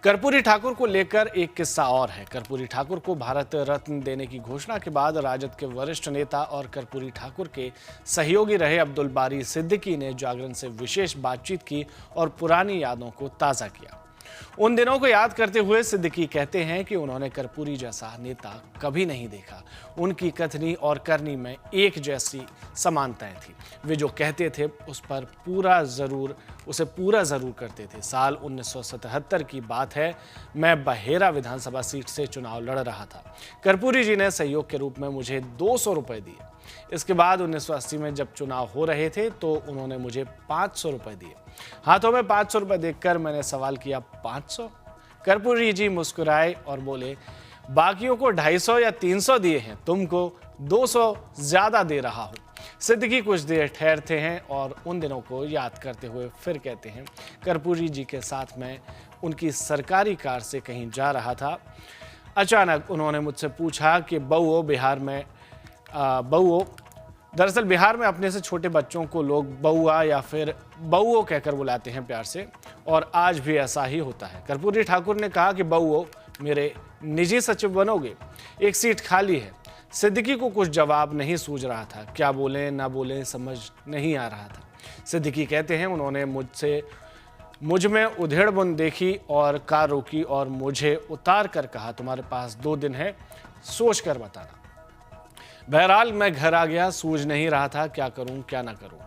कर्पूरी ठाकुर को लेकर एक किस्सा और है। कर्पूरी ठाकुर को भारत रत्न देने की घोषणा के बाद राजद के वरिष्ठ नेता और कर्पूरी ठाकुर के सहयोगी रहे अब्दुल बारी सिद्दीकी ने जागरण से विशेष बातचीत की और पुरानी यादों को ताज़ा किया। उन दिनों को याद करते हुए सिद्दीकी कहते हैं कि उन्होंने कर्पूरी जैसा नेता कभी नहीं देखा। उनकी कथनी और करनी में एक जैसी समानताएं थी। वे जो कहते थे उसे पूरा जरूर करते थे। साल 1977 की बात है। मैं बहेरा विधानसभा सीट से चुनाव लड़ रहा था। कर्पूरी जी ने सहयोग के रूप में मुझे 200 रुपए दिए। इसके बाद 1980 में जब चुनाव हो रहे थे तो उन्होंने मुझे 500 रुपए दिए। हाथों में 500 रुपए देखकर मैंने सवाल किया, 500? कर्पूरी जी मुस्कुराए और बोले, बाकियों को 250 या 300 दिए हैं, तुमको 200 ज्यादा दे रहा हूं। सिद्दीकी कुछ देर ठहरते हैं और उन दिनों को याद करते हुए फिर कहते हैं, कर्पूरी जी के साथ मैं उनकी सरकारी कार से कहीं जा रहा था। अचानक उन्होंने मुझसे पूछा कि दरअसल बिहार में अपने से छोटे बच्चों को लोग बउआ या फिर बउओ कहकर बुलाते हैं प्यार से, और आज भी ऐसा ही होता है। कर्पूरी ठाकुर ने कहा कि बउओ, मेरे निजी सचिव बनोगे? एक सीट खाली है। सिद्दीकी को कुछ जवाब नहीं सूझ रहा था। क्या बोलें ना बोलें समझ नहीं आ रहा था। सिद्दीकी कहते हैं, उन्होंने मुझ में उधेड़बुन देखी और कार रोकी और मुझे उतार कर कहा, तुम्हारे पास 2 दिन है, सोच कर बताना। बहरहाल मैं घर आ गया। सूझ नहीं रहा था क्या करूं क्या ना करूं।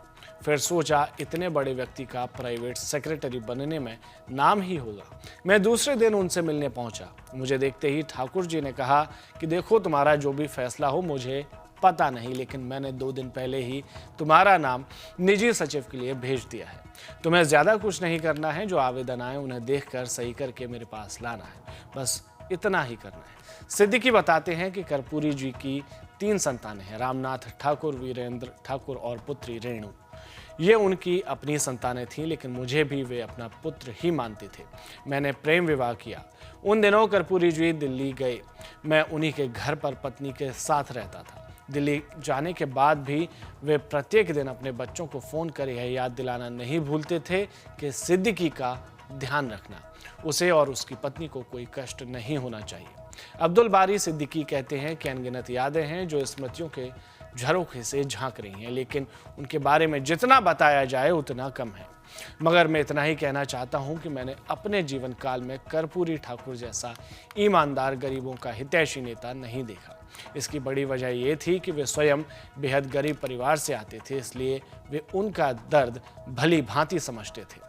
फिर सोचा, इतने बड़े व्यक्ति का प्राइवेट सेक्रेटरी बनने में नाम ही होगा। मैं दूसरे दिन उनसे मिलने पहुंचा। मुझे देखते ही ठाकुर जी ने कहा कि देखो, तुम्हारा जो भी फैसला हो मुझे पता नहीं, लेकिन मैंने 2 दिन पहले ही तुम्हारा नाम निजी सचिव के लिए भेज दिया है। तुम्हें ज्यादा कुछ नहीं करना है। जो आवेदन आए उन्हें देखकर सही करके मेरे पास लाना है, बस इतना ही करना है। सिद्दीकी बताते हैं कि कर्पूरी जी की 3 संतानें हैं, रामनाथ ठाकुर, वीरेंद्र ठाकुर और पुत्री रेणु। ये उनकी अपनी संतानें थीं, लेकिन मुझे भी वे अपना पुत्र ही मानते थे। मैंने प्रेम विवाह किया। उन दिनों कर्पूरी जी दिल्ली गए। मैं उन्हीं के घर पर पत्नी के साथ रहता था। दिल्ली जाने के बाद भी वे प्रत्येक दिन अपने बच्चों को फ़ोन कर यह याद दिलाना नहीं भूलते थे कि सिद्दीकी का ध्यान रखना, उसे और उसकी पत्नी को कोई कष्ट नहीं होना चाहिए। अब्दुल बारी सिद्दीकी कहते हैं कि अनगिनत यादें हैं जो स्मृतियों के झरोखे से झांक रही हैं, लेकिन उनके बारे में जितना बताया जाए उतना कम है। मगर मैं इतना ही कहना चाहता हूं कि मैंने अपने जीवन काल में कर्पूरी ठाकुर जैसा ईमानदार, गरीबों का हितैषी नेता नहीं देखा। इसकी बड़ी वजह यह थी कि वे स्वयं बेहद गरीब परिवार से आते थे, इसलिए वे उनका दर्द भली भांति समझते थे।